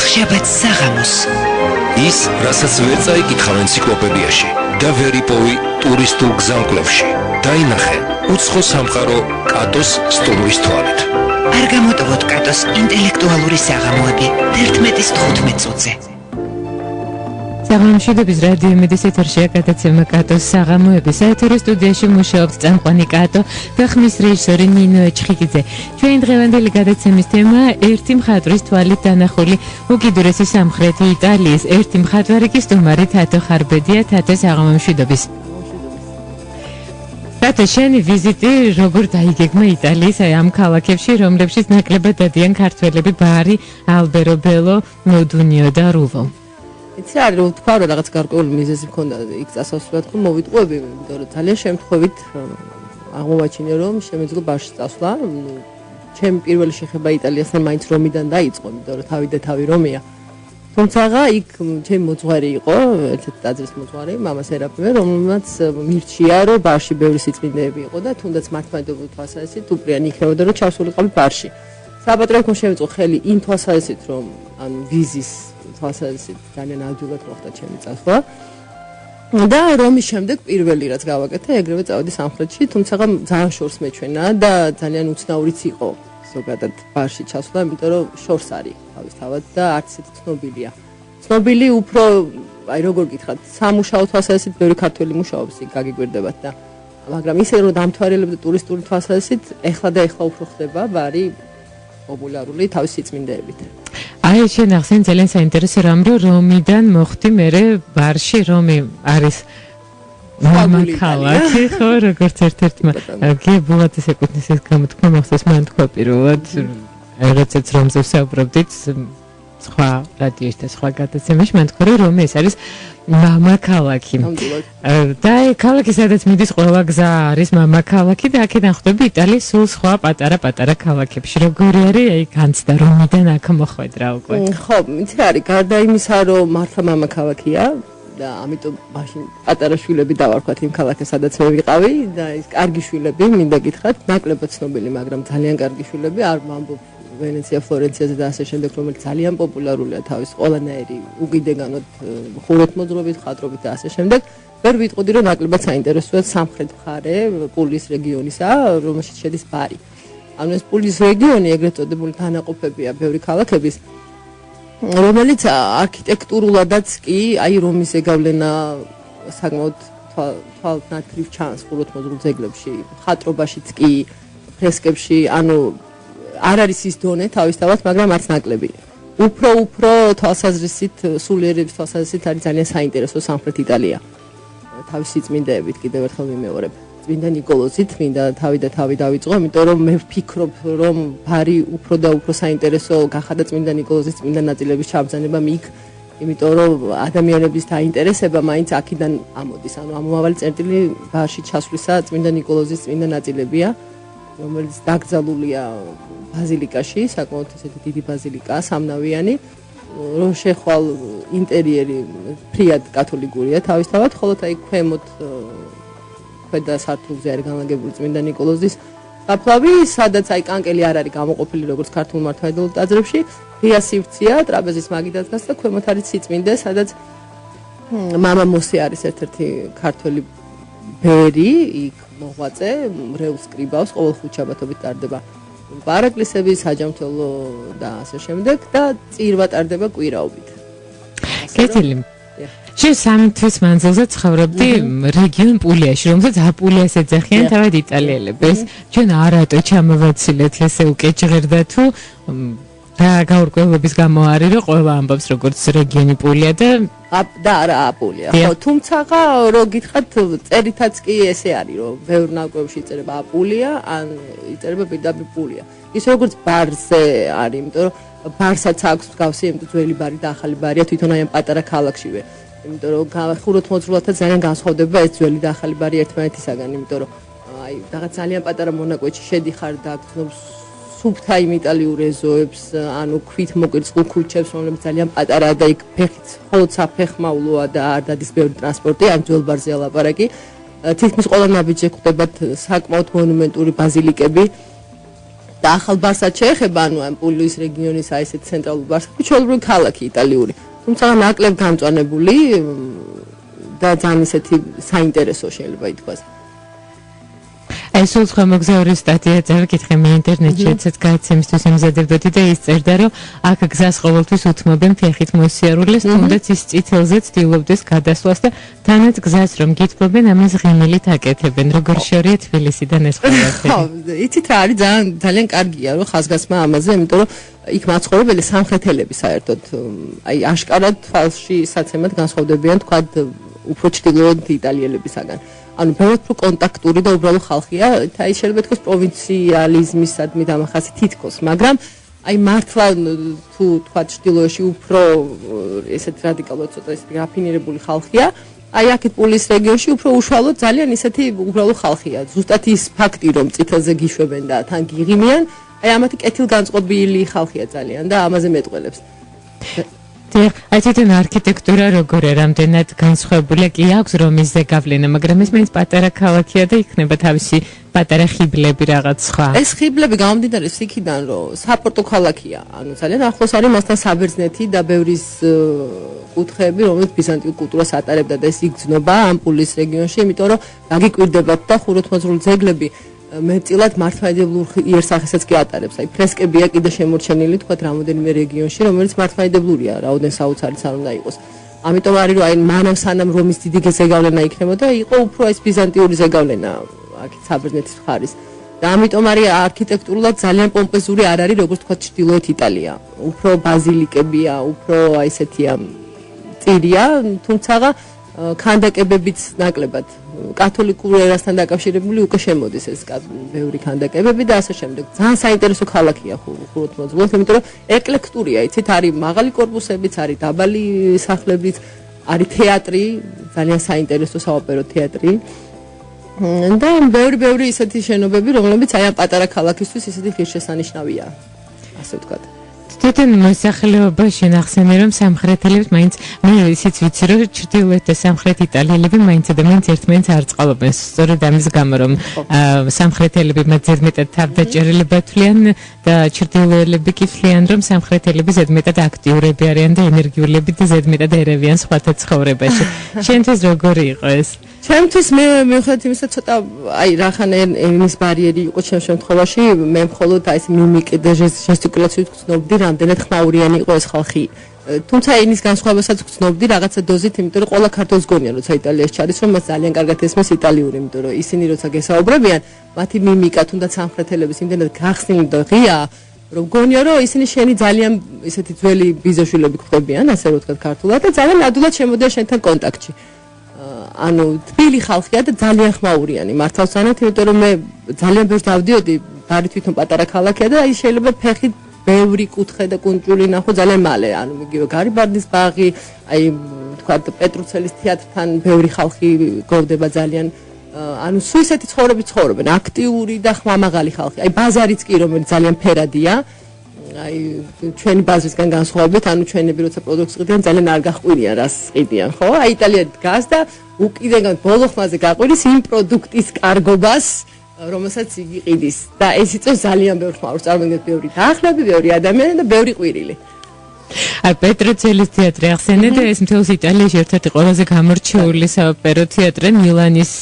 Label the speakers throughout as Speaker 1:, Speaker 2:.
Speaker 1: ოთხშაბათ საღამოს.
Speaker 2: ის, რასაც ვერ წაიკითხავ ენციკლოპედიაში და ვერ იპოვი ტურისტულ გზამკვლევში. დაინახე უცხო სამყარო კატოს სტუმრის თვალით.
Speaker 1: არ გამოტოვოთ კატოს ინტელექტუალური საღამოები 11:15 წუთზე.
Speaker 3: საღამომშვიდობის რადიო იმედის ეთერშია გადაცემა კატოს საღამოები. საეთერო სტუდიაში მუშაობს წამყვანი კატო და ხმის რეჟისორი ნინო ეჩხიკიძე. ჩვენი დღევანდელი გადაცემის თემაა ერთი მხატვრის თვალით დანახული უკიდურესი სამხრეთი იტალიის. ერთი მხატვარი კი სტუმარი თათო ხარბედია. თათო საღამომშვიდობის. თათო, შენი ვიზიტი როგორ დაიგეგმა იტალიის ამ ქალაქებში, რომლებშიც ნაკლებად დადიან ქართველები: ბარი, ალბერო ბელო, მოდუნიო და რუვო.
Speaker 4: იცი არის რომ თქვა რომ რაღაც გარკვეული მიზეზი მქონდა იქ წასასვლელად რომ მოვიტყუები, იმიტომ რომ ძალიან შემთხვევით აღმოვაჩინე რომ შემეძლო ბარში წასვლა. ჩემი პირველი შეხება იტალიასთან მაინც რომიდან დაიწყო, იმიტომ რომ თავი რომია. თუმცა იქ ჩემი მოძღვარი იყო, ერთ-ერთი ტაძრის მოძღვარი, მამა სერაფიმე, რომელმაც მირჩია რომ ბარში ბევრი სიწმინდეები იყო და თუნდაც მართლმადიდებლური თვალსაზრისით უპირიანი იქნებოდა რომ ჩავსულიყავი ბარში. საბატრიარქომ შემეწყო ხელი იმ თვალსაზრისით რომ ან ვიზის თვალსაზრისით ძალიან ადვილად მოხდა ჩემი წასვლა და რომის შემდეგ პირველი რაც გავაკეთე ეგრევე წავედი სამხრეთში, თუმცა ძალიან შორს მეჩვენა და ძალიან უცნაურიც იყო ზოგადად ბარში ჩასვლა, იმიტომ რომ შორს არის თავისთავად და არც ისეთი ცნობილია. ცნობილი უფრო აი როგორ გითხრათ, სამუშაო თვალსაზრისით ბევრი ქართველი მუშაობს იქ გაგიკვირდებათ და მაგრამ ისე რომ დამთვალიერებდა ტურისტული თვალსაზრისით, ეხლა უფრო ხდება ბარი პოპულარული თავის სიწმინდეებით.
Speaker 3: აი შენ ახსენ ძალიან საინტერესო რამ რომ რომიდან მოხდი მერე ბარში. რომი არის მამაქალაქი, ხო, როგორც ერთ-ერთმა გებულად ეკუთვნის ეს გამოთქმა მოხდეს. მან თქვა პირველად როდესაც რომზე ვსაუბრობდით სხვა რადიოში და სხვა გადაცემაში, მან თქვა რომ რომი ეს არის მამაქალაქი. და ქალაქი სადაც მიდის ყველა გზა არის მამაქალაქი და აქედან ხვდები იტალიის სულ სხვა პატარა ქალაქებში. როგორი არის აი განცდა რომიდან აქ მოხვედრა უკვე?
Speaker 4: ხო, იცი არის გარდა იმისა რომ მართლა მამაქალაქია და ამიტომ მაშინ პატარა შვილები დავარქვათ იმ ქალაქებს სადაც მე ვიყავი და ის კარგი შვილები მინდა გითხრათ, ნაკლებად ცნობილი, მაგრამ ძალიან კარგი შვილები, არ ვამბობ ვენეცია, ფლორენციაზე და ასე შემდეგ, რომელიც ძალიან პოპულარულია თავის ყველანაირი უკიდეგანოდ ხუროთმოძღვრებით, ხატრობით და ასე შემდეგ. ვერ ვიტყოდი რომ ნაკლებად საინტერესოა სამხრეთ მხარე, პულის რეგიონისა, რომელშიც შედის ბარი. ანუ ეს პულის რეგიონი ეგრეთ წოდებული დანაყოფებია ბევრი ქალაქების, რომელიც არქიტექტურულადაც კი აი რომის ეგავლენა საკმაოდ თვალნათლივ ჩანს ხუროთმოძღვრულ ძეგლებში, ხატრობაშიც კი, ფრესკებში, ანუ არ არის ის დონე თავისთავად, მაგრამ არც ნაკლები. უფრო თვალსაზრისით, სულიერების თვალსაზრისით არის ძალიან საინტერესო სამხრეთ იტალია. თავის სიწმინდეებით კიდევ ერთხელ ვიმეორებ. წმინდა ნიკოლოზით მინდა თავი დავიწყო, იმიტომ რომ მე ვფიქრობ, რომ ბარი უფრო და უფრო საინტერესო გახადა წმინდა ნიკოლოზის წმინდა ნაწილების ჩაბრძანება იქ, იმიტომ რომ ადამიანების დაინტერესება მაინც აქედან ამოდის. ანუ ამომავალი წერტილი ბარში ჩასვლისა წმინდა ნიკოლოზის წმინდა ნაწილებია, რომელიც დაკრძალულია ბაზილიკაში, საკმაოდ ესეთი დიდი ბაზილიკაა, სამნავიანი, რომ შეხვალ ინტერიერი ფრიად კათოლიკურია თავისთავად, ხოლო აი ქვემოთ ქვედა სართულზე არის განლაგებული წმინდა ნიკოლოზის საფლავი, სადაც აი კანკელი არ არის გამოყოფილი როგორც ქართულ მართლმადიდებლურ ტაძრებში, ღია სივრცეა, ტრაპეზის მაგიდაც დგას და ქვემოთ არის სიწმინდე, სადაც მამა მოსე არის ერთ-ერთი ქართველი ბერი, იქ მოღვაწე, მრევლს კრიბავს, ყოველ ხუთშაბათობით ტარდება პარაკლისები, საჯამთველო და ასე შემდეგ და წირვა ტარდება კვირაობით.
Speaker 3: კეთილი. შენ 3 თვის მანძილზე ცხოვრობდი რეგიონ პულიაში, რომელსაც აპულიას ეძახიან თავად იტალიელები. ეს ჩვენ არატო ჩამოვაცილეთ ესე უკვე ჭღერდა თუ და გაურკვევლობის გამო არის რომ ყველა ამბობს როგორც რეგიონი პულია და
Speaker 4: არა აპულია. ხო, თუმცა რო გითხრათ წერითაც კი ესე არის რომ ბევრ ნაკვებში იწერება აპულია, ან იწერება პირდაპირ პულია. ის როგორც ბარზე არის, იმიტომ რომ ბარსაც აქვს მსგავსი, იმიტომ ძველი ბარი და ახალი ბარია თვითონ აი ამ პატარა ქალაქშივე. იმიტომ რომ ხუროთმოძღვრულათა ძალიან განსხვავდება ეს ძველი და ახალი ბარი ერთმანეთისაგან, იმიტომ რომ აი რაღაც ძალიან პატარა მონაკვეთში შედიხარ და გძნობს სუფთა იმ იტალიურ ეზოებს, ანუ ქვით მოკირწყულ ქუჩებს, რომლებიც ძალიან პატარაა და იქ ფეხით მხოლოდ საფეხმავლოა და არ დადის ბევრი ტრანსპორტი, ან ძველ ბარზეა ლაპარაკი. თითქმის ყველა ნაბიჯზე გვხვდებათ საკმაოდ მონუმენტური ბაზილიკები, და ახალ ბარსად შეეხება, ანუ ამ პულიუის რეგიონის აი ესეთ ცენტრალურ ბარსად, ჩვეულებრივი ქალაქი იტალიური. თუმცა ნაკლებ გამწვანებული და ძალიან ისეთი საინტერესო შეიძლება ითქვას.
Speaker 3: აი სულ სხვა მოგზაურის სტატია წავიკითხე მე ინტერნეტში, ეცეთ გააცემისთვის ემზადებოდი და ის წერდა, რომ აქ გზას ყოველთვის უთმობენ ფეხით მოსიარულეს, თუნდაც ის წითელზე ცდილობდეს გადასვლას და თანაც გზას რომ გითხრობენ, ამას ღიმილით აკეთებენ. როგორ შორია თბილისიდან ეს ყველაფერი?
Speaker 4: ხო, იცით რა არის ძალიან კარგია რომ ხაზგასმა ამაზე, იმიტომ რომ იქ მაცხოვრებელი სამხრეთელები საერთოდ აი აშკარად თვალში საცემად განსხვავდებიან თქვა უფრო ჩრდილოეთ იტალიელებისაგან. ანუ ბევრად უფრო კონტაქტური და უბრალო ხალხია, აი შეიძლება ითქვას პროვინციალიზმისადმი დამახასი თითქოს, მაგრამ აი მართლა თუ თქვა ჩრდილოეთში უფრო ესეთ რადიკალურად ცოტა ესეთი რაფინირებული ხალხია, აი აქეთ პულის რეგიონში უფრო უშუალოდ ძალიან ისეთი უბრალო ხალხია. ზუსტად ის ფაქტი რომ წითელზე გიშვებენ და თან გიღიმიან, აი ამათი კეთილგანწყობილი ხალხია ძალიან და ამაზე მეტყველებს.
Speaker 3: აი თვითონ არქიტექტურა როგორია, რამდენად განსხვავებულია, კი აქვს რომის ზეგავლენა, მაგრამ ეს მაინც პატარა ქალაქია და იქნება თავისი პატარა ხიბლები რაღაც სხვა.
Speaker 4: ეს ხიბლები გამომდინარე იქიდან, რომ საპორტო ქალაქია, ანუ ძალიან ახლოს არის მასთან საბერძნეთი და ბევრის კუთხეები, რომელიც ბიზანტიურ კულტურას ატარებდა და ეს იგრძნობა ამ პულის რეგიონში, იმიტომ რომ დაგიკვირდებათ და ხუროთმოძღვრული ძეგლები მეტწილად მართლმადიდებლურ იერსახესაც კი ატარებს. აი ფრესკებია კიდე შემორჩენილი თქვა რამოდენიმე რეგიონში, რომელიც მართლმადიდებლურია, რაოდენ საოცარიც არ უნდა იყოს. ამიტომ არის რომ აი მანამ სანამ რომის დიდი ზეგავლენა იქნებოდა, იყო უფრო ეს ბიზანტიური ზეგავლენა აქეთ საბერძნეთის მხარის. და ამიტომ არის არქიტექტურულად ძალიან პომპეზური არ არის, როგორც თქვა ჩრდილოეთ იტალია. უფრო ბაზილიკებია, უფრო აი ესეთია წირია, თუმცა ქანდაკებებიც ნაკლებად კათოლიკურ ერასთან დაკავშირებული უკვე შემოდის ეს ბევრი ქანდაკებები და ასე შემდეგ. ძალიან საინტერესო ქალაქია ხუროთმოძღვრული, იმიტომ რომ ეკლექტურია, იცით, არის მაღალი კორპუსებიც, არის დაბალი სახლებიც, არის თეატრი, ძალიან საინტერესო საოპერო თეატრი. და ბევრი ისეთი შენობები, რომლებიც აი ამ პატარა ქალაქისთვის ისეთი ღირსშესანიშნავია, ასე ვთქვათ.
Speaker 3: თვითონ მოსახლეობაში ნახსენე რომ სამხრეთელებს მაინც მე ისიც ვიცი რომ ჩრდილოეთ და სამხრეთ იტალიელები მაინც ადამიანს ერთმანეთს არ წყალობენ სწორედ ამის გამო რომ სამხრეთელები მათ ზედმეტად თავდაჭერილება თვლიან და ჩრდილოელები კი თვლიან რომ სამხრეთელები ზედმეტად აქტიურები არიან და ენერგიულები და ზედმეტად ერევიან სხვათა ცხოვრებაში. შენთვის როგორი იყო ეს?
Speaker 4: ჩემთვის მე მიუხედავად იმისა ცოტა აი რახან ენის ბარიერი იყო ჩემ შემთხვევაში მე მხოლოდ აი ეს მიმიკი და ჟესტიკულაციით ვცნობდი რამდენად ხმაურიანი იყო ეს ხალხი თუმცა ენის განსხვავებასაც ვცნობდი რაღაცა დოზით იმიტომ რომ ყველა ქართველს გონია როცა იტალიაში ჩადის რომ მას ძალიან კარგად ესმის იტალიური იმიტომ რომ ისინი როცა გესაუბრებიან მათი მიმიკა თუნდაც სამხრეთელების იმდენად გახსნილი და ღია რომ გონია რომ ისინი შენი ძალიან ისეთი ძველი ბიზოშვილები ხვდებიან ასე რომ ვთქვათ ქართულად და ძალიან ადვილად შემოდიან შენთან კონტაქტში ანუ თბილი ხალხია და ძალიან ხმაურიანი მართავს ანათ იმიტომ რომ მე ძალიან ბევრს დავდიოდი ბარი თვითონ პატარა ქალაქია და აი შეიძლება ფეხით ბევრი კუთხე და კუნჭული ნახო ძალიან მალე ანუ მიგივე გარიბარდის ბაღი აი თქვათ პეტრუცელის თეატრთან ბევრი ხალხი გოვდება ძალიან ანუ სულ ისეთი ცხოვრები ცხოვრობენ აქტიური და ხმამაღალი ხალხი აი ბაზარიც კი რომელიც ძალიან ფერადია აი ჩვენი ბაზრისგან განსხვავებით ანუ ჩვენები როცა პროდუქტს ყიდიან ძალიან არ გაჰყვირიან რას ყიდიან ხო აი იტალია დგას და უკიდეგან ბოლო ხმაზე გაყვირის იმ პროდუქტის კარგობას რომელსაც იგი ყიდის და ეს იწევს ძალიან ბევრ ხმაურს წარმოიდგინეთ ბევრი დაახლოებით ბევრი ადამიანი და ბევრი ყვირილი
Speaker 3: აი პეტრუცელის თეატრი ახსენე და ეს მთელს იტალიაში ერთ-ერთი ყველაზე გამორჩეული საოპერო თეატრი მილანის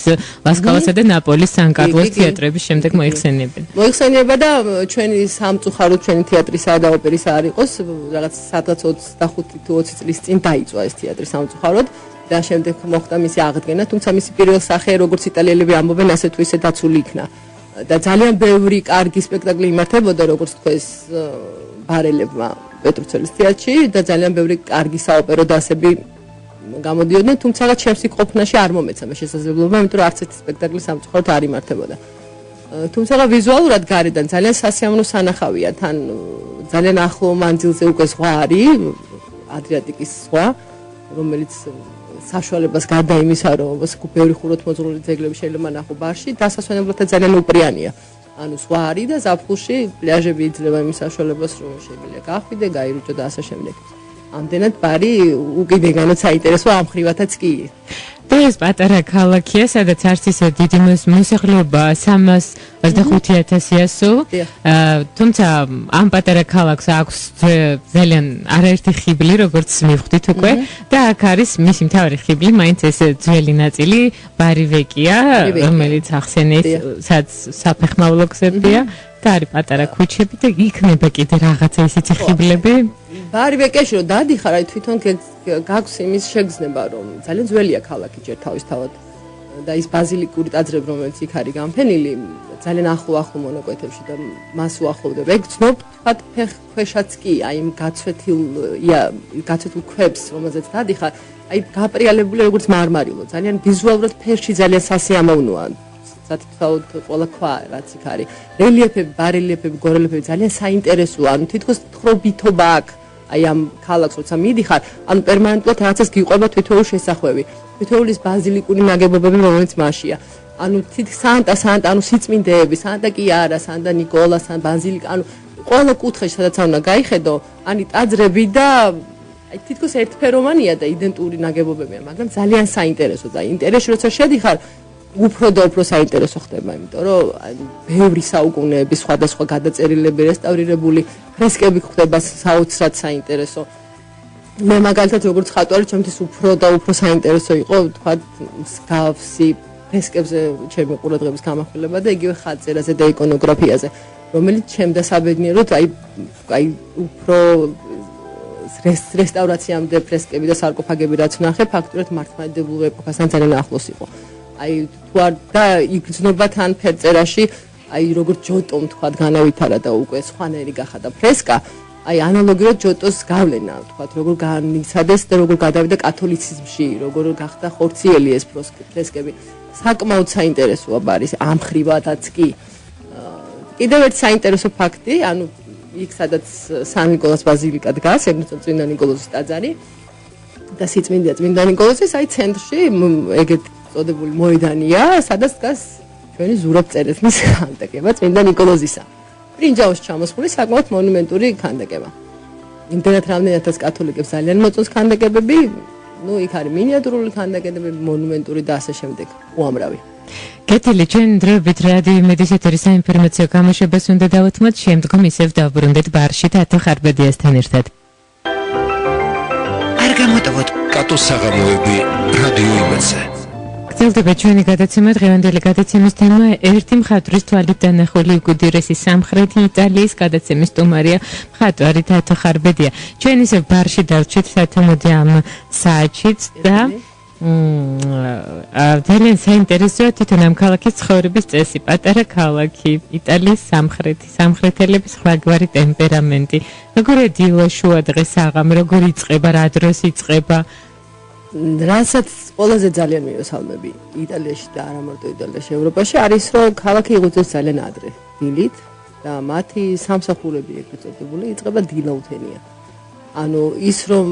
Speaker 3: ლასკალასა და ნაპოლის სან-კარლოს თეატრების შემდეგ
Speaker 4: მოიხსენიება და ჩვენი სამწუხაროდ ჩვენი თეატრისა და ოპერისა არ იყოს რაღაც სადღაც 25 თუ 20 წლის წინ დაიწვა ეს თეატრი სამწუხაროდ და შემდეგ მოხდა მისი აღდგენა თუმცა მისი პირველ სახე როგორც იტალიელები ამბობენ ასე თუ ისე დაცული იქნა და ძალიან ბევრი კარგი სპექტაკლი იმართებოდა როგორც თქვეს ბარელებმა პეტრუცელის თეატრში და ძალიან ბევრი კარგი საოპერო დასები გამოდიოდნენ თუმცა ჩემს იქ ყოფნაში არ მომეცა მე შესაძლებლობა იმიტომ რომ არც ერთი სპექტაკლი სამწუხაროდ არ იმართებოდა თუმცა ვიზუალურად გარედან ძალიან სასიამოვნო სანახავია თან ძალიან ახლო მანძილზე უკვე ზღვა არის ადრიატიკის ზღვა რომელიც საშუალებას გარდა იმისა რომ ბევრი ხუროთმოძღვრული ძეგლები შეიძლება ნახო ბარში დასასვენებლად ძალიან უპრიანია ანუ ზღვა არის და ზაფხულში პლაჟები იძლევა იმის საშუალებას რომ შეიძლება გახვიდე, გაირუჭო და ასე შემდეგ. ამდენად ბარი უკიდეგანაც საინტერესო ამ ხრივათაც კი.
Speaker 3: და ეს პატარა ქალაქია, სადაც არც ისე დიდი მოსახლეობა 325,000-ია სულ. თუმცა ამ პატარა ქალაქს აქვს ძალიან არაერთი ხიბლი, როგორც მივხვდით უკვე, და აქ არის მისი მთავარი ხიბლი, მაინც ეს ძველი ნაწილი, ბარივეკია, რომელიც ახსენეთ, სადაც საფეხმავლო გზებია. და არის პატარა ქუჩები და იქნება კიდე რაღაცა ისეთი ხიბლები.
Speaker 4: ბარივეკიაში რომ დადიხარ, აი თვითონ გაქვს იმის შეგრძნება, რომ ძალიან ძველია ქალაქი ჯერ თავისთავად და ის ბაზილიკური ტაძრები, რომელიც იქ არის განფენილი, ძალიან ახლო მონაკვეთებში და მას უახლოვდება. ეგ ცნობ თქვათ ფეხქვეშაც კი, აი იმ გაცვეთილ ქვებს, რომელზეც დადიხარ, აი გაპრიალებული როგორც მარმარილო, ძალიან ვიზუალურად ფერში ძალიან სასიამოვნოა. სათითაოდ ყველა ქვა რაც იქ არის რელიეფები, ბარელიეფები, გორელიეფები ძალიან საინტერესოა. ანუ თითქოს თხრობითობა აქვს. აი ამ ქალაქს როცა მიდიხარ, ანუ პერმანენტულად რაღაცას გიყვება თითოეულ შესახვევი. თითოეულის ბაზილიკური ნაგებობები, რომელიც მასშია. ანუ სანტა, ანუ სიწმინდეები, სანტა კი არა, სანტა ნიკოლა, სან ბაზილიკა, ანუ ყველა კუთხეში სადაც უნდა გაიხედო, ani ტაძრები და აი თითქოს ერთფეროვანია და იდენტური ნაგებობებია, მაგრამ ძალიან საინტერესოა და ინტერიერში როცა შედიხარ უფრო და უფრო საინტერესო ხდება, იმიტომ რომ ბევრი საუკუნეების სხვადასხვა გადაწერილები, რესტავრირებული ფრესკები ხდება საოცრად საინტერესო. მე მაგალითად როგორც ხატვარი, ჩემთვის უფრო და უფრო საინტერესო იყო, თქვა, მსგავსი ფრესკებზე ჩემი ყურადღების გამახვილება და იგივე ხატწერაზე და იკონოგრაფიაზე, რომელიც ჩემდა საბედნიეროდ აი უფრო რესტავრაციამდე ფრესკები და სარკოფაგები რაც ვნახე, ფაქტურად მართლმადიდებლურ ეპოქასთან ძალიან ახლოს იყო. აი თუ არ და იგრძნობა თან ფერწერაში, აი როგორც ჯოტომ თქვა განავითარა და უკვე სხვანაირი გახადა ფრესკა, აი ანალოგიურად ჯოტოს გავლენა, თქვა როგორ განიცადეს და როგორ გადავიდა კათოლიციზმში, როგორ გახდა ხორციელი ეს ფრესკები. საკმაოდ საინტერესოა ბარის ამ ხრივადაც კი. კიდევ ერთი საინტერესო ფაქტი, ანუ იქ სადაც სან ნიკოლას ბაზილიკა დგას, ეგრეთ წმინდა ნიკოლოზის ტაძარი და სიწმინდეა წმინდა ნიკოლოზის, აი ცენტრში ეგეთ წოდებული მოედანია, სადაც დგას ჩვენი ზურაბ წერეთლის ქანდაკება წმინდა ნიკოლოზისა. ბრინჯაოს ჩამოსხული საკმაოდ მონუმენტური ქანდაკება. იმდენად რამდენადაც კათოლიკებს ძალიან მოწონს ქანდაკებები, ну იქ არის მინიატურული ქანდაკებები, მონუმენტური და ასე შემდეგ, უამრავი.
Speaker 3: კეთილი, ჩვენ დროებით რადიო იმედის ეთერის საინფორმაციო გამოშვებას უნდა დავუთმოთ, შემდგომ ისევ დავბრუნდეთ ბარში და ათო ხარბედიასთან ერთად.
Speaker 1: არ გამოტოვოთ
Speaker 2: კატოს საღამოები რადიო იმედზე.
Speaker 3: გრძელდება ჩვენი გადაცემა, დღევანდელი გადაცემის თემა ერთი მხატვრის თვალით დანახული უკიდურესი სამხრეთი იტალიის გადაცემის სტუმარია მხატვარი ათო ხარბედია. ჩვენ ისევ ბარში დავრჩით სათემოდი ამ საათშიც და ძალიან საინტერესოა თვითონ ამ ქალაქის ცხოვრების წესი, პატარა ქალაქი, იტალიის სამხრეთელების სხვაგვარი ტემპერამენტი. როგორია დილა შუა დღეს საღამო, როგორ იწყება, რა დროს იწყება?
Speaker 4: რასაც ყველაზე ძალიან მიესალმები იტალიაში და არა მარტო იტალიაში, ევროპაში არის, რომ ქალაქი იღუძეს ძალიან ადრე, დილით და მათი სამსახურები ეგრეთ წოდებული იწყება დილაუთენია. ანუ ის რომ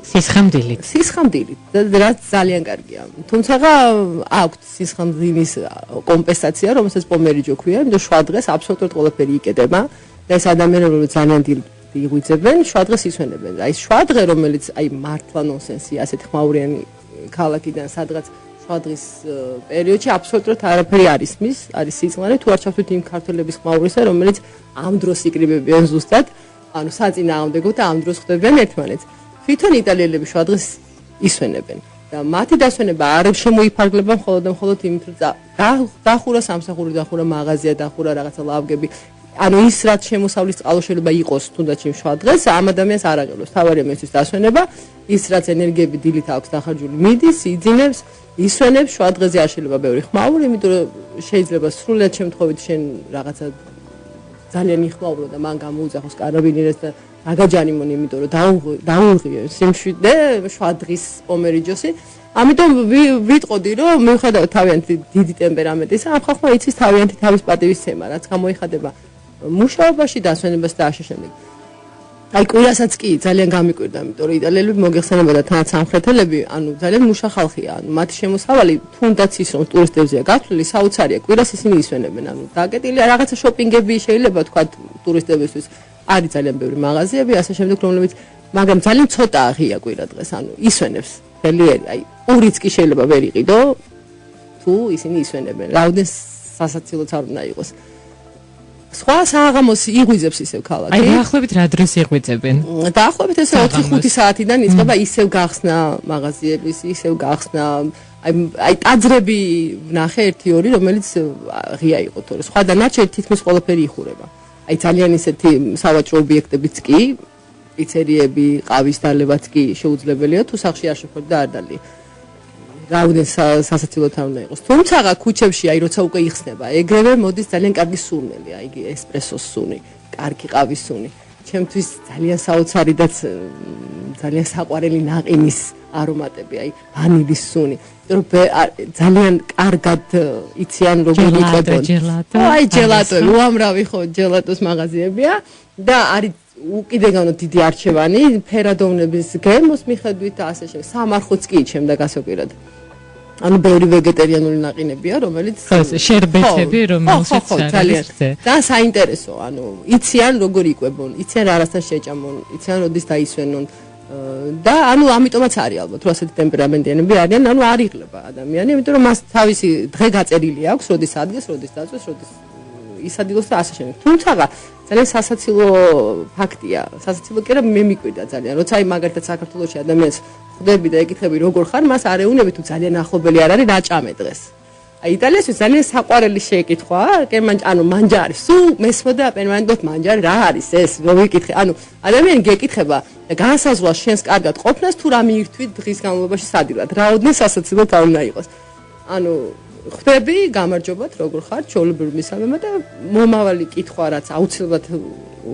Speaker 4: სისხამდილით და რაც ძალიან კარგია. თუმცა აქვს სისხამდილის კომპენსაცია, რომელსაც პომერიჯო ქვია, იმიტომ შუა დღეს აბსოლუტურად ყველაფერი იკეტება და ეს ადამიანები რომ ძალიან იღუძებენ, შუა დღეს ისვენებენ. აი შუა დღე, რომელიც აი მართლა ნონსენსია, ასეთი ხმაურიანი ქალაქიდან სადღაც შუა დღის პერიოდში აბსოლუტურად არაფერი არის მის, არის სიწყნარე, თუ არ ჩავთვლით იმ ქართველების ხმაურისა, რომელიც ამ დროს იკრიბებიან ზუსტად. ანუ საწინააღმდეგო და ამ დროს ხდებიან ერთმანეთს. თვითონ იტალიელები შუა დღეს ისვენებენ და მათი დასვენება არ შემოიფარგლება მხოლოდ იმით, რომ დახურა სამსახური, დახურა მაღაზია, დახურა რაღაცა ლავგები. ანუ ის რაც შემოსავლის წყალო შეიძლება იყოს თუნდაც იმ შუა დღეს, ამ ადამიანს არ აღელვოს. თავარია მისთვის დასვენება, ის რაც ენერგიები დილით აქვს დახარჯული, მიდის, იძინებს, ისვენებს, შუა დღეზე არ შეიძლება ბევრი ხმაური, იმიტომ რომ შეიძლება სრულად შემთხვევით შენ რაღაცა ძალიან იხმაურო და მან გამოუძახოს კარაბინერებს და აგაჯანიმონი, იმიტომ რომ დაუღიო სიმშვიდე შუა დღის პომერიჯოსი. ამიტომ ვიტყოდი, რომ მიუხედავად თავიანთი დიდი ტემპერამენტისა, ამ ხალხმა იცის თავიანთი თავის პატივისცემა, რაც გამოიხადება მუშაობაში, დასვენებას და ასე შემდეგ. აი კვირასაც კი ძალიან გამიკვირდა, იმიტომ რომ იტალიელები მოგეხსენებოდა თანაც სამხრეთელები, ანუ ძალიან მუშა ხალხია, ანუ მათი შემოსავალი თუნდაც ის რომ ტურისტებზეა გათვლილი, საოცარია, კვირას ისინი ისვენებენ, ანუ დაკეტილია რაღაცა შოპინგები შეიძლება თქვა ტურისტებისთვის, არის ძალიან ბევრი მაღაზიები, ასე შემდეგ, რომლებიც მაგრამ ძალიან ცოტაა ღია კვირა დღეს, ანუ ისვენებს ძლიერი, აი ორიც კი შეიძლება ვერ იყიდო, თუ ისინი ისვენებენ. რაოდენ სასაცილოც არ უნდა იყოს. სხვა საღამოს იღვიძებს ისევ ქალაქი.
Speaker 3: აი დაახლოებით რა დროს იღვიძებენ?
Speaker 4: დაახლოებით ესე 4-5 საათიდან იწყება ისევ გახსნა მაღაზიების, ისევ გახსნა აი ტაძრები ვნახე 1-2, რომელიც ღია იყო თორე სხვა დანარჩენი თითქმის ყველაფერი იხურება. აი ძალიან ისეთი სავაჭრო ობიექტებიც კი, პიცერიები, ყავის დალებაც კი შეუძლებელია თუ სახში არ შეხვდები და არ დალი. რაოდენ სასაცილოდ არ უნდა იყოს. თუმცა ქუჩებში აი როცა უკვე იხსნება, ეგრევე მოდის ძალიან კარგი სურნელი, აი ესპრესოს სუნი, კარგი ყავის სუნი. ჩემთვის ძალიან საოცარი და ძალიან საყვარელი ნაყინის არომატები, აი ვანილის სუნი. ძალიან კარგად იციან როგორ იყვებონ. აი ჯელატო, უამრავი ხო ჯელატოს მაღაზიებია და არის უკიდეგანო დიდი არჩევანი ფერადოვნების გემოს მიხედვით და ასე შემდეგ. სამარხოც კი იჩემდა გასაკვირად. ანუ ბევრი ვეგეტარიანული ნაყინებია, რომელიც
Speaker 3: შერბეთები, რომელსაც
Speaker 4: ძალიან და საინტერესო, ანუ იციან როგორ იყვებონ, იციან რასთან შეჭამონ, იციან როდის დაისვენონ და ანუ ამიტომაც არის ალბათ, რომ ასეთი ტემპერამენტიანები არიან, ანუ არ იღლება ადამიანი, იმიტომ რომ მას თავისი დღე გაწერილი აქვს, როდის ადგეს, როდის დაწვეს, როდის ისადილოს და ასე შემდეგ. თუმცა ძალიან სასაცილო ფაქტია, სასაცილო კი არა მე მიკვირდა ძალიან, როცა აი მაგალითად საქართველოში ადამიანს ხვდები და ეკითხები როგორ ხარ, მას არ ეუნები თუ ძალიან ახლობელი არ არის რა ჭამე დღეს. აი იტალიაში ძალიან საყვარელი შეკითხვა, ანუ მანჯარი, სულ მესმოდა პერმანენტოდ მანჯარი რა არის ეს, რომ ვიკითხე, ანუ ადამიანი გეკითხება და განსაზღვრავს შენს კარგად ყოფნას თუ რა მიირთვით დღის განმავლობაში სადილად, რაოდენ სასაცილოდ არ უნდა იყოს. ანუ ხვდები, გამარჯობათ, როგორ ხარ, ჩვეულებრივ მისამება და მომავალი კითხვა რაც აუცილებლად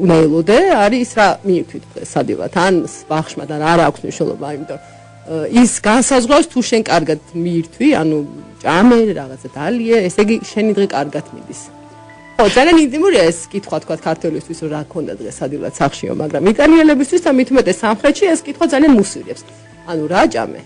Speaker 4: უნდა ელოდე, არის ის რა მიირთვით სადილად, ან ბახშმად ან არ აქვს მნიშვნელობა, იმიტომ ის განსაზღვრავს თუ შენ კარგად მიირთვი, ანუ ჭამე, რაღაცა დალიე, ესე იგი შენი დღე კარგად მიდის. ხო, ძალიან ინტიმურია ეს კითხვა თქვა ქართველისთვის, რომ რა ქონდა დღეს სადილად სახშიო, მაგრამ იტალიელებისთვის და მით უმეტეს სამხრეთში ეს კითხვა ძალიან მუსვირებს. ანუ რა ჭამე?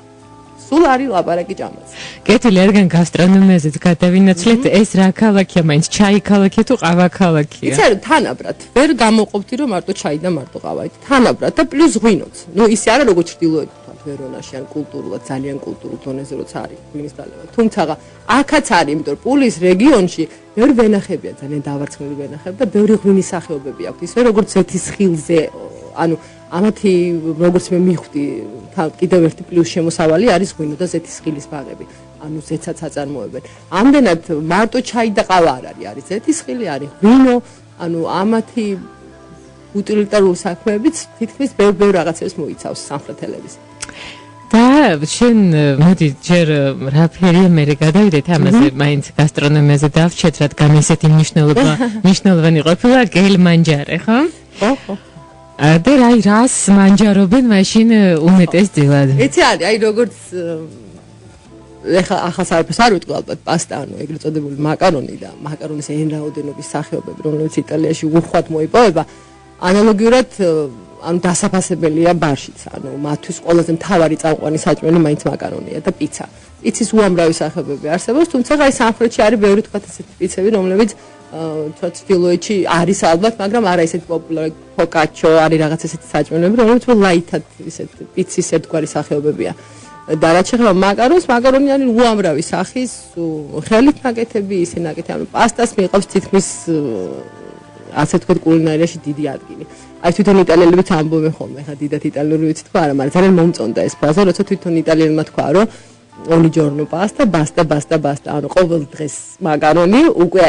Speaker 4: სულ არის ლაპარაკი ჭამაც.
Speaker 3: კეთილი არგან გასტრონომიაზეც გადავინაცვლეთ, ეს რა ქალაქია, მაინც ჩაი ქალაქია თუ ყავა ქალაქია?
Speaker 4: იცი არა, თანაბრად. ვერ გამოყოფდი რომ მარტო ჩაი და მარტო ყავა. თანაბრად და პლუს ღვინოც. ნუ ისე არა როგორც ჩრდილოეთ ვერონაში ან კულტურულად ძალიან კულტურულ დონეზე როცა არის ღვინის დალევა. თუმცა აქაც არის, იმიტომ რომ პულის რეგიონში ბევრი ვენახებია, ძალიან დავარცხნილი ვენახები და ბევრი ღვინის სახეობები აქვს. ისე როგორც ზეთისხილზე, ანუ ამათი როგორც მე მივხვდი, კიდევ ერთი პლუს შემოსავალი არის ღვინო და ზეთისხილის ბაღები. ანუ ზეთსაც აწარმოებენ. ამდენად მარტო ჩაი და ყავა არ არის, არის ზეთისხილი, არის ღვინო, ანუ ამათი უტილიტარული საქმეებიც თითქმის ბევრ რაღაცებს მოიცავს სამხრეთელების.
Speaker 3: და შენ მოდი ჯერ რა ფერია მე გადავიდეთ ამაზე მაინც გასტრონომიაზე დავჩეთ რადგან ესეთი მნიშვნელოვანი ყოფილა გელმანჯარე ხო?
Speaker 4: ხო.
Speaker 3: და აი რას მანჯარობენ მაშინ უმეტესწილად?
Speaker 4: იცი არის აი როგორც ახლა საერთოდ არ ვიტყვი ალბათ პასტა ანუ ეგრეთ წოდებული მაკარონი და მაკარონის ენრაოდენობის სახეობები რომლებიც იტალიაში უხვად მოიპოვება ანალოგიურად ანუ დასაფასებელია ბარშიც, ანუ მათთვის ყველაზე მთავარი წამყვანი საჭმელი მაინც მაკარონია და პიცა. პიცის უამრავი სახეობები არსებობს, თუმცა აი სამხრეთში არის ბევრი თქვათ ესეთი პიცები, რომლებიც ჩრდილოეთში არის ალბათ, მაგრამ არა ისეთი პოპულარი ფოკაჩო, არის რაღაც ესეთი საჭმელები, რომლებიც ლაითად ისეთ პიცის ერთგვარი სახეობებია. და რაც შეეხება მაკარონს, მაკარონი არის უამრავი სახის, ხელით ნაკეთები, ისე ნაკეთები, ანუ პასტას მიიღებს თითქმის ასე თქვათ კულინარიაში დიდი ადგილი. აი თვითონ იტალიელებიც ამბობენ ხოლმე, ხა დიდად იტალიური ვიცი თქვა არა, მაგრამ ძალიან მომწონდა ეს ფრაზა, როცა თვითონ იტალიელებმა თქვა, რომ ogni giorno pasta, basta, ანუ ყოველ დღეს მაკარონი, უკვე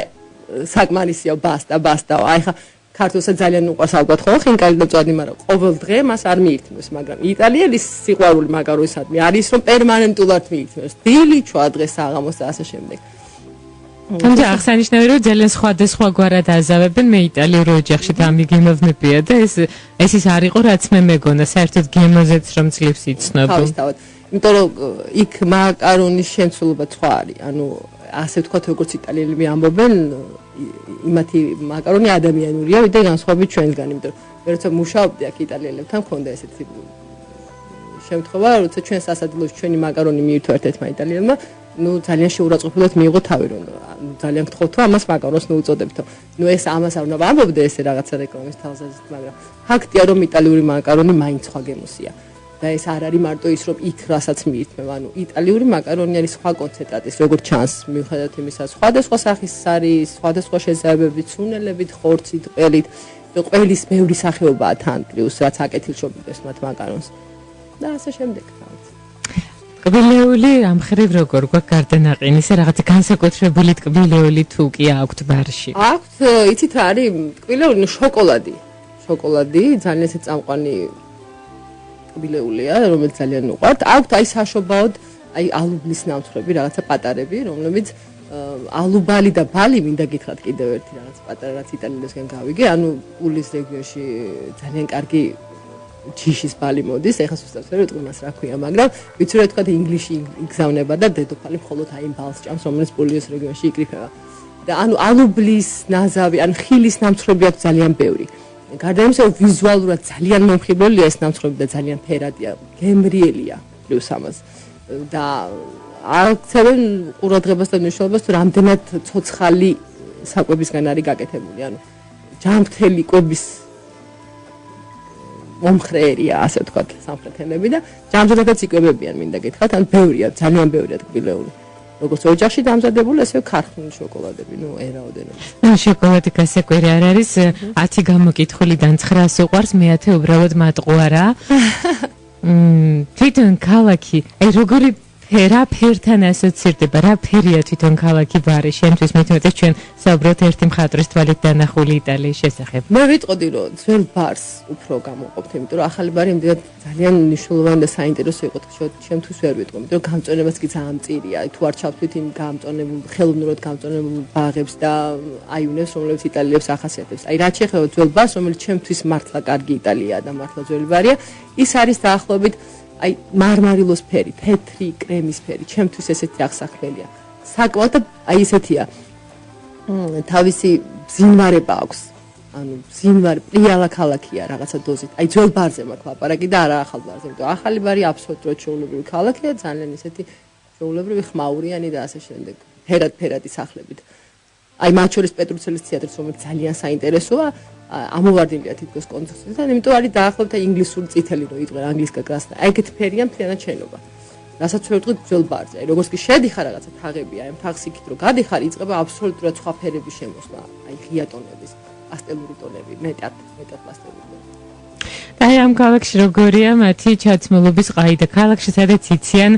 Speaker 4: საკმარისია, basta. აი ხა ქართულსაც ძალიან უყვარს ალბათ ხო, ხინკალი და მწვადი, მაგრამ ყოველ დღე მას არ მიირთმევს, მაგრამ იტალიელის სიყვარული მაკარონისადმი არის, რომ პერმანენტულად მიირთმევს. დილი, ჩვა დღე, საღამოს და ასე შემდეგ.
Speaker 3: თუმცა აღსანიშნავია რომ ძალიან სხვადასხვა გვარად აზავებენ მე იტალიურ ოჯახში და ამიგემოვნებია და ეს ის არ იყო რაც მე მეგონა საერთოდ გემოზეც რომ ძლივს იცნობ.
Speaker 4: თავისთავად. იმიტომ რომ იქ მაკარონის შემცველობა სხვა არის. ანუ ასე ვთქვათ როგორც იტალიელები ამბობენ იმათი მაკარონი ადამიანურია ვიდრე განსხვავებით ჩვენგან, იმიტომ რომ როცა მუშაობდი აქ იტალიელებთან მქონდა ესეთი შემთხვევა, როცა ჩვენ სასადილოში ჩვენი მაკარონი მიირთვა ერთ-ერთმა იტალიელმა ძალიან შეურაცხყოფილად მიიღო თავი რომ ძალიან გთხოვთ რომ ამას მაკარონს მოუწოდებთო. ეს ამას არ უნდა ვამბობდე ესე რაღაცა რეკლამის თავზაზით, მაგრამ ფაქტია რომ იტალიური მაკარონი მაინც სხვა გემოსია. და ეს არ არის მარტო ის რომ იქ რასაც მიირთმევ, იტალიური მაკარონი არის სხვა კონცენტრატის, როგორც ჩანს, მიუხედავად იმისა, სხვადასხვა სახის არის, სხვადასხვა შესაძლებლობით, სუნელებით, ხორცით, ყველით, ყველის ბევრი სახეობაა თან პლუს რაც აკეთილშობილებს მათ მაკარონს. და ასე შემდეგ რაღაც.
Speaker 3: ტკბილეული ამ ხრივ როგორ გვაქვს გარდანაყინი, ისე რაღაცა განსაკუთრებული ტკბილეული თუ კი აქვთ ბარში?
Speaker 4: აქვთ, იცით რა არის, ტკბილეული შოკოლადი. შოკოლადი, ძალიან ესე წამყვანი ტკბილეულია, რომელიც ძალიან უყვართ. აქვთ აი საშობაოდ, აი ალუბლის ნამცხრები, რაღაცა პატარები, რომლებიც ალუბალი და ბალი მინდა გითხრათ კიდევ ერთი რაღაც პატარა რაც იტალიელისგან გავიგე, პულის რეგიონში ძალიან კარგი ჯიშის ბალი მოდის, ეხლა ზუსტად ვერ ვიტყვი მას რა ქვია, მაგრამ ვიცი რა თქვა ინგლისში იგზავნება და დედოფალი მხოლოდ აი იმ ბალს ჭამს, რომელიც პულის რეგიონში იკრიფება. და ალუბლის ნაზავი, ხილის ნამცხრები აქვს ძალიან ბევრი. გარდა იმისა, ვიზუალურად ძალიან მომხიბვლელია ეს ნამცხრები და ძალიან ფერადია, გემრიელია პლუს ამას. და აქცევენ ყურადღებას და მნიშვნელობას, თუ რამდენად ცოცხალი საკვებისგან არის გაკეთებული, ჯამრთელი კვების მომხრეერია, ასე ვთქვათ, სამხრეთელები და ჯამრთელადაც იკვებებიან, მინდა გითხრათ, ბევრია, ძალიან ბევრია ტკბილეული. როგორც ოჯახში დამზადებული, ასევე ქარხნული შოკოლადები, ერაოდენობით.
Speaker 3: შოკოლადი გასაკვირი არ არის, 10 გამოკითხულიდან 9-ს უყვარს, მე-10 უბრალოდ მატყუარა. თვითონ ქალაქი, როგორი რა ფერთან ასოცირდება, რა ფერია თვითონ ქალაქი ბარი, შენთვის მithumetes ჩვენ საუბრობთ ერთი მხატვრის თვალით დანახული იტალიის შესახებ.
Speaker 4: მე ვიტყოდი რომ ძველ ბარს უფრო გამოვყოფთ, იმიტომ რომ ახალი ბარი იმდენად ძალიან მნიშვნელოვანი და საინტერესო იყო, ჩემთვის ვერ ვიტყვი, იმიტომ რომ გამწონებაც კი ძალიან მწირია. თუ არ ჩავთვლით იმ გამწონებულ, ხელოვნურად გამწონებულ ბაღებს და აიუნებს, რომლებიც იტალიელებს ახასიათებს. აი რაც შეეხება ძველ ბარს, რომელიც ჩემთვის მართლა კარგი იტალიაა და მართლა ძველი ბარია, ის არის დაახლოებით აი მარმარილოს ფერი, თეთრი კრემის ფერი, ჩემთვის ესეთი აღსაქმელია. საკმაოდ აი ესეთია. თავისი ბზინვარება აქვს. ბზინვარი პრიალა ქალაქია რაღაცა დოზით. აი ძველ ბარზე მაქვს ლაპარაკი და არა ახალ ბარზე. იმიტომ ახალი ბარი აბსოლუტურად ჩვეულებრივი ქალაქია, ძალიან ესეთი ჩვეულებრივი ხმაურიანი და ასე შემდეგ. ფერადი სახლებით. აი მათ შორის პეტრუცელის თეატრიც, რომელიც ძალიან საინტერესოა, ამოვარდნილია თითქოს კონცერტიდან, იმიტომ არის დაახლოებით ინგლისური წითელი რო იყვე, ანგლისკა კრასნა. აი ეგეთ ფერია მთლიანად შენობა. რასაც ვერ ვიტყვით ძველ ბარზე. აი როგორც კი შედიხარ რაღაცა თაღებია, აი თაღს იქით რო გადიხარ, იწყება აბსოლუტურად სხვა ფერების შემოსვლა. აი ღია ტონების, პასტელური ტონები, მეტად პასტელური ტონები.
Speaker 3: აი ამ ქალაქში როგორია მათი ჩაცმულობის ყაიდა? ქალაქში სადაც იციან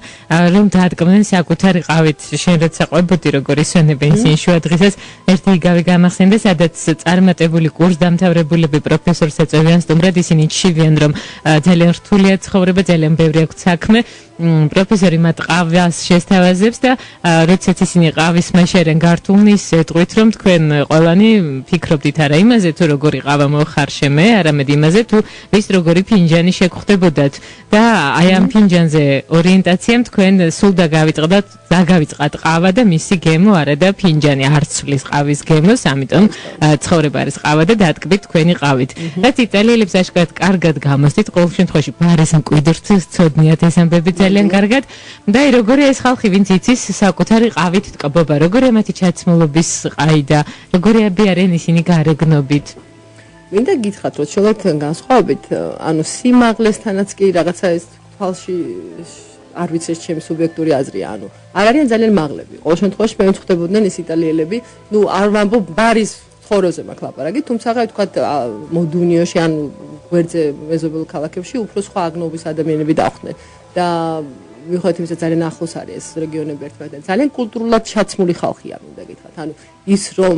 Speaker 3: რომ დაადგმდნენ საკუთარი ყავით, შენ როცა ყვებოდი როგორ ისვენებენ ისინი შუადღისას, ერთი იგავი გამახსენდა, სადაც წარმატებული კურსდამთავრებულები პროფესორს ეწევიან სტუმრად, ისინი ჩივიან რომ ძალიან რთულია ცხოვრება, ძალიან ბევრი აქვს საქმე. პროფესორი მათ ყავას შესთავაზებს და როდესაც ისინი ყავის მაშერენ გართულნის ეტყვით რომ თქვენ ყველანი ფიქრობდით არა იმაზე თუ როგორი ყავა მოხარშე მე, არამედ იმაზე თუ ვის როგორი ფინჯანი შეგხვდებოდათ და აი ამ ფინჯანზე ორიენტაციამ თქვენ სულ დაგავიწყდათ ყავა და მისი გემო არა და ფინჯანი არ ცვლის ყავის გემოს, ამიტომ ცხოვრება არის ყავა და დატკბით თქვენი ყავით. რაც იტალიელებს აშკარად კარგად გამოსდით, ყოველ შემთხვევაში ბარის მკვიდრს ცოდნიათ ეს ამბები ძალიან კარგად. და აი როგორია ეს ხალხი, ვინც იცის საკუთარი ყავით ტკბობა, როგორია მათი ჩაცმულობის ყაიდა, როგორია არიან ისინი გარეგნობით?
Speaker 4: მინდა გითხრათ, რომ შეგიძლიათ განსხვავებით, სიმაღლესთანაც კი რაღაცა ეს თვალში არ ვიცი, ეს ჩემი სუბიექტური აზრია, არ არიან ძალიან მაღლები. ყოველ შემთხვევაში მე ვწდებოდნენ ეს იტალიელები, არ ვამბობ ბარის ხოროზე მაქვს ლაპარაკი, თუმცა ვთქვათ მოდუნიოში გვერდზე მეზობელ ქალაქებში უფრო სხვა აგნობის ადამიანები დახვდნენ. და მიუხედავად იმისა, ძალიან ახლოს არის ეს რეგიონები ერთმანეთთან. ძალიან კულტურულად ჩაცმული ხალხია, მინდა გითხრათ. ის რომ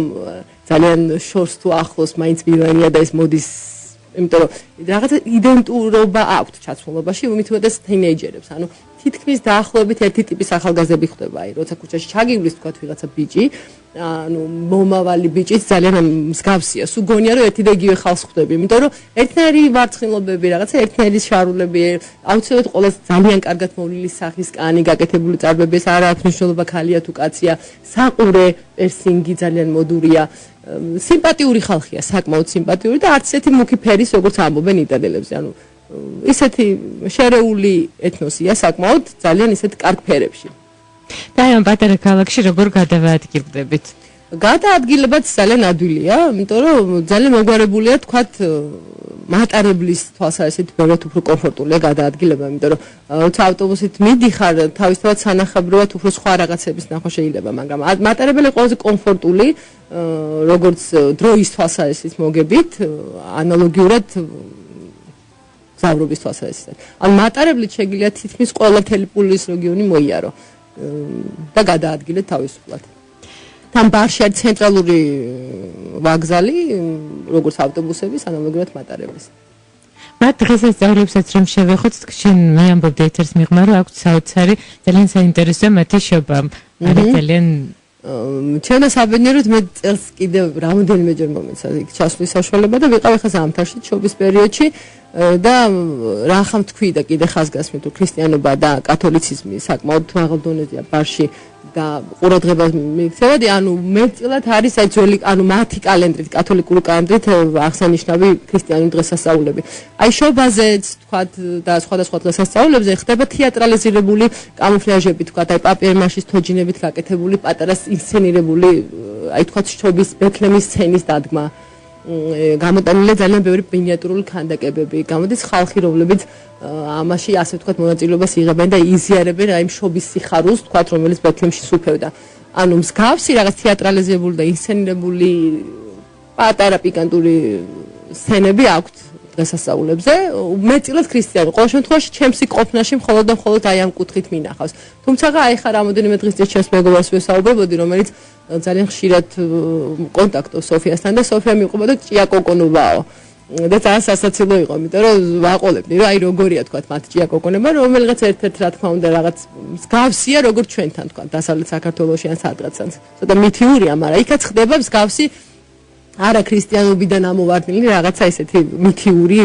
Speaker 4: ძალიან შორს თუ ახლოს მაინც მივანია და ეს მოდის, იმიტომ რომ რაღაცა იდენტურობა აქვს ჩაცმულობაში, უმეტეს თინეიჯერებს. თითქმის დაახლოებით ერთი ტიპის ახალგაზრდები ხდება. აი, როცა ქუჩაში ჩაგივლის, თქვათ ვიღაცა ბიჭი, მომავალი ბიჭიც ძალიან მსგავსია. სულ გონია რომ ერთი და იგივე ხალხს ხვდები, იმიტომ რომ ერთნაირი ვარცხილობები, რაღაცა ერთნაირი შარულები, აუცილებლად ყოველს ძალიან კარგად მოვლილი სახის კანი, გაკეთებული წარბები, ეს არ აქვს მნიშვნელობა ქალია თუ კაცია, საყურე, პერსინგი ძალიან მოდურია. სიმპათიური ხალხია, საკმაოდ სიმპათიური და არც ესეთი მუქი ფერის, როგორც ამბობენ იტალიელებს. ისეთი შერეული ეთნოსია საკმაოდ ძალიან ისეთ კარგ ფერებში.
Speaker 3: და ამ პატარა ქალაქში როგორ გადავაადგილდებით?
Speaker 4: გადაადგილებაც ძალიან ადვილია, იმიტომ რომ ძალიან მოგვარებულია თქვათ მატარებლის თვალსაზრისით ბევრად უფრო კომფორტულია გადაადგილება, იმიტომ რომ როცა ავტობუსით მიდიხარ, თავისთავად სანახაბროად უფრო სხვა რაღაცების ნახვა შეიძლება, მაგრამ მატარებელი ყველაზე კომფორტული, როგორც დროის თვალსაზრისით მოგებით, ანალოგიურად გზავრობის თვალსაზრისით. ან მატარებლით შეგიძლია თითქმის ყველა თელიპულის რეგიონი მოიარო და გადაადგილეთ თავისუფლად. თან ბარში არის ცენტრალური ვაგზალი, როგორც ავტობუსების, ანალოგიურად მატარებლის.
Speaker 3: მათ დღესასწაულებსაც რომ შევეხოთ, შენ მე ამბობდი ეთერს მიღმა, რომ აქვს საოცარი, ძალიან საინტერესოა მათი შობა. არის ძალიან
Speaker 4: ჩემს საბედნიეროდ მე წელს კიდევ რამოდენიმეჯერ მომეცა იქ ჩასვლის საშუალება და ვიყავ ხა ზამთარში შობის პერიოდში და რა ხამ თქვი და კიდე ხაზგასმით თუ ქრისტიანობა და კათოლიციზმი საკმაოდ მაღალ დონეზეა ბარში და ყურადღებას მიიქცევადი, ანუ მეტწილად არის აი ძველი, ანუ მათი კალენდრით, კათოლიკური კალენდრით აღსანიშნავი ქრისტიანული დღესასწაულები. აი შობაზეც თქვათ და სხვადასხვა დღესასწაულებზე ხდება თეატრალიზირებული კამუფლაჟები, თქვათ აი პაპიერ-მაშის თოჯინებით გაკეთებული პატარა ინსცენირებული, აი თქვათ შობის ბეთლემის სცენის დადგმა. გამოტანილია ძალიან ბევრი მინიატურული ქანდაკებები. გამოდის ხალხი, რომლებიც ამაში ასე ვთქვათ მონაწილეობას იღებენ და იზიარებენ აი შობის სიხარულს, ვთქვათ, რომელიც ბეთლემში სუფევდა. ანუ მსგავსი რაღაც თეატრალიზებული და ინსცენირებული პატარა პიკანტური სცენები აქვთ დღესასწაულებზე. მეტწილად ქრისტიანი. ყოველ შემთხვევაში ჩემსი ყოფნაში მხოლოდ და მხოლოდ აი ამ კუთხით მინახავს. თუმცა აი ხა რამოდენიმე დღის წინ ჩემს მეგობარს ვესაუბრებოდი, რომელიც ძალიან ხშირად კონტაქტობს სოფიასთან და სოფია მიყვება და ჭიაკოკონობაო. და ძალიან სასაცილო იყო, იმიტომ რომ ვაყოლებდი, რომ აი როგორია თქვა მათ ჭიაკოკონება, რომელიღაც ერთ-ერთ რა თქმა უნდა რაღაც მსგავსია როგორც ჩვენთან თქვა დასავლეთ საქართველოში ან სადღაცაც. ცოტა მითიურია, მაგრამ იქაც ხდება მსგავსი არა ქრისტიანობიდან ამოვარდნილი რაღაცა ესეთი მითიური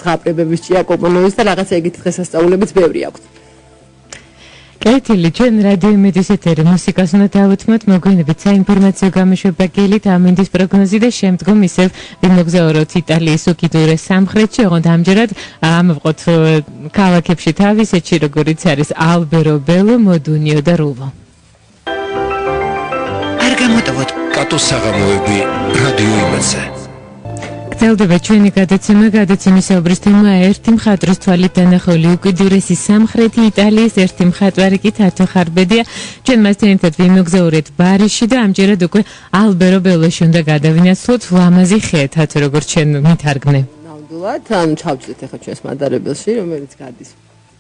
Speaker 4: ზღაპრებების ჭიაკოკონების და რაღაცა ეგეთი დღესასწაულებიც ბევრი აქვს.
Speaker 3: კეთილი, ჩვენ რადიო იმედის ეთერი მუსიკას უნდა დავუთმოთ, მოგვიანებით საინფორმაციო გამოშვება გელით ამინდის პროგნოზი და შემდგომ ისევ ვიმოგზაუროთ იტალიის უკიდურეს სამხრეთში, ოღონდ ამჯერად ამოვყოთ ქალაქებში თავისეთში, როგორიც არის ალბერო ბელო, მოდუნიო და რუვო.
Speaker 1: არ გამოტოვოთ
Speaker 2: კატოს საღამოები რადიო იმედზე.
Speaker 3: გრძელდება ჩვენი გადაცემის საუბრის თემა ერთი მხატვრის თვალით დანახული უკიდურესი სამხრეთი იტალიის ერთი მხატვარი კი თათო ხარბედია. ჩვენ მასთან ერთად ვიმოგზაურეთ ბარიში და ამჯერად უკვე ალბერო ბელოში უნდა გადავინაცვლოთ ლამაზი ხე, თათო როგორც ჩვენ მითარგმნე.
Speaker 4: ნამდვილად, ანუ ჩავწვდით ახლა ჩვენს მატარებელში, რომელიც გადის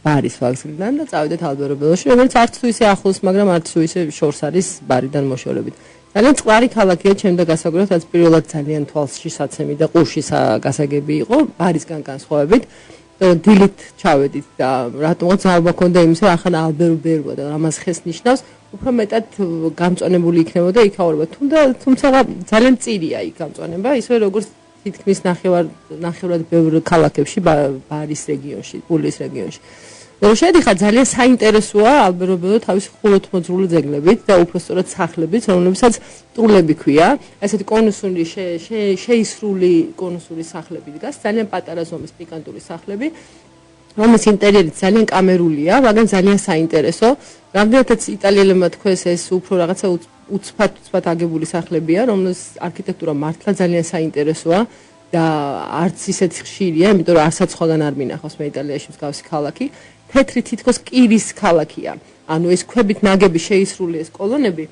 Speaker 4: ბარის ვაგზლიდან და წავიდეთ ალბერო ბელოში, რომელიც არც თუ ისე ახლოს, მაგრამ არც თუ ისე შორს არის ბარიდან მოშორებით. ძალიან წყარი ქალაქია ჩემდა გასაგებად, რაც პირველად ძალიან თვალსში საცემი და ყურში გასაგები იყო, ბარისგან განსხვავებით. დილით ჩავედით და რატომღაც არ მაქონდა იმისა, ახლა ალბერო ბელოა და ამას ხეს ნიშნავს, უფრო მეტად გამწვანებული იქნებოდა იქაურება. თუმცა ძალიან წირია იქ გამწვანება, ისე როგორც თითქმის ნახევრად ბევრ ქალაქებში ბარის რეგიონში, პულის რეგიონში. შედიხარ ძალიან საინტერესოა ალბერო ბელო თავის ხუროთმოძღვრული ძეგლებით და უბრალოდ სახლებით, რომლებსაც ტრულები ქვია. ესეთი კონუსური შეისრული კონუსური სახლები დგას, ძალიან პატარა ზომის პიკანტური სახლები, რომლის ინტერიერიც ძალიან კამერულია, მაგრამ ძალიან საინტერესო. რამდენადაც იტალიელებმა თქვეს ეს უფრო რაღაცა უცბად აგებული სახლებია, რომლის არქიტექტურა მართლა ძალიან საინტერესოა და არც ისეთი ხშირია, იმიტომ რომ არცაც სხვაგან არ მინახავს მე იტალიაში მსგავსი ქალაქი. თეთრი თითქოს კირის ქალაქია. ანუ ეს ქვებით ნაგები შეისრული ეს კოლონები,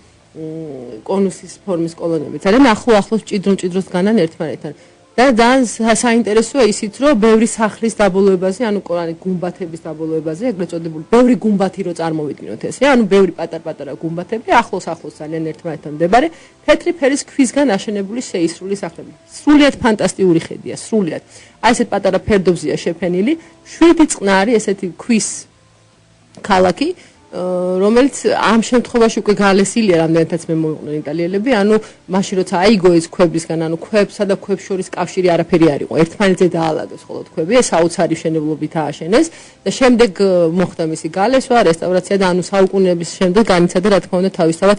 Speaker 4: კონუსის ფორმის კოლონები, ძალიან ახლოს ჭიდროს დგანან ერთმანეთთან. და ძალიან საინტერესოა ისიც, რომ ბევრი სახლის დაბოლოებაზე, ანუ გუმბათების დაბოლოებაზე, ეგრეთ წოდებული, ბევრი გუმბათი რო წარმოვიდგინოთ ესე, ანუ ბევრი პატარ-პატარა გუმბათები, ახლოს ძალიან ერთმანეთთან მდებარე, თეთრი ფერის ქვისგან აშენებული შეისრული სახლები. სრულიად ფანტასტიკური ხედია, სრულიად. აი ესეთ პატარა ფერდობზეა შეფენილი, 7 წყნარი ესეთი ქვის ქალაქი, რომელიც ამ შემთხვევაში უკვე გალესილია, რამდენადაც მე მოიყვნენ იტალიელები, ანუ მაშინ როცა აიგო ეს ქვებისგან, ანუ ქვებსა და ქვებს შორის კავშირი არაფერი არ იყო. ერთმანეთზე დაალაგეს მხოლოდ ქვები, ეს საოცარი მშენებლობით ააშენეს და შემდეგ მოხდა მისი გალესვა, რესტავრაცია და ანუ საუკუნეების შემდეგ განიცადა რა თქმა უნდა თავისთავად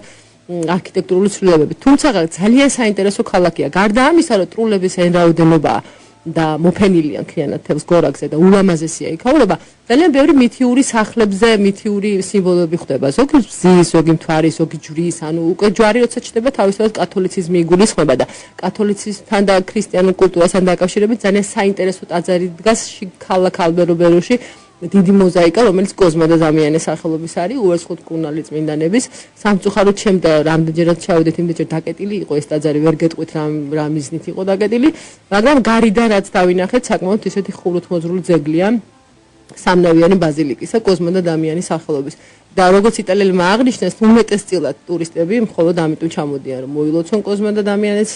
Speaker 4: არქიტექტურული ცვლილებები. თუმცა ძალიან საინტერესო ქალაქია. გარდა ამისა, რომ ტრულების ენრაოდენობაა და მოფენილია მთლიანად თევზ გორაკზე და ულამაზესია იქაურება. ძალიან ბევრი მითიური სახლებზე მითიური სიმბოლოები ხდება. ზოგი მზის, ზოგი მთვარის, ზოგი ჯვრის, ანუ უკვე ჯვარი როცა ჩდება თავისთავად კათოლიციზმი იგულისხმება და კათოლიციზმთან და ქრისტიანულ კულტურასთან დაკავშირებით ძალიან საინტერესო ტაძარი დგას ქალაქ ალბერობეროში. დიდი მოზაიკა, რომელიც კოზმა და დამიანეს სახელობის არის, უერცხლო-მკურნალი წმინდანების. სამწუხაროდ ჩემდა რამდენჯერაც ჩავედით, იმდენჯერ დაკეტილი იყო ეს ტაძარი, ვერ გეტყვით რა მიზნით იყო დაკეტილი, მაგრამ გარიდან რაც დავინახეთ, საკმაოდ ისეთი ხუროთმოძრული ძეგლია, სამნავიანი ბაზილიკისა, კოზმა და დამიანის სახელობის. და როგორც იტალიელებმა აღნიშნეს, უმეტესწილად ტურისტები მხოლოდ ამიტომ ჩამოდიან, რომ მოილოცონ კოზმა და დამიანეს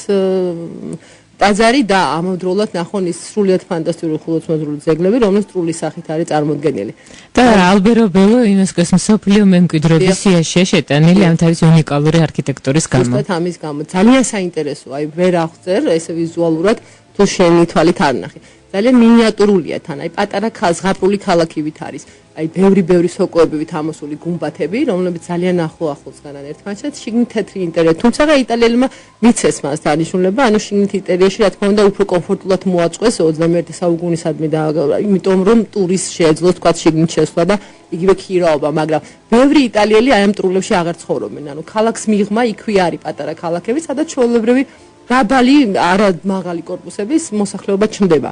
Speaker 4: ტაძარი და ამავდროულად ნახონ ის სრულიად ფანტასტიკური ხუროთმოძრული ძეგლები, რომელიც სრული სახით არის წარმოდგენილი.
Speaker 3: და ალბერო ბელო იუნესკოს მსოფლიო მემკვიდრეობის სიაშია შეტანილი ამ თავის უნიკალური არქიტექტურის გამო.
Speaker 4: ზუსტად ამის გამო. ძალიან საინტერესოა, აი ვერ აღწერ ესე ვიზუალურად თუ შენი თვალით არ ნახე. ძალიან მინიატურულია თან, აი პატარა ზღაპრული ქალაქივით არის. აი ბევრი სოკოებივით ამოსული გუმბათები, რომლებიც ძალიან ახლოს განან ერთმანეთს, შიგნით თეთრი ინტერიერი. თუმცა იტალიელებმა მიცეს მას დანიშნულება, ანუ შიგნით ინტერიერში რა თქმა უნდა უფრო კომფორტულად მოაწყვეს 21 საუკუნისადმი და იმიტომ რომ ტურისტს შეეძლოს თქვა შიგნით შესვლა და იგივე ქირაობა, მაგრამ ბევრი იტალიელი აი ამ ტრულებში აღარ ცხოვრობენ. ანუ ქალაქს მიღმა იქვე არის პატარა ქალაქები, სადაც ჩვეულებრივი დაბალი არა მაღალი კორპუსების მოსახლეობა ჩნდება.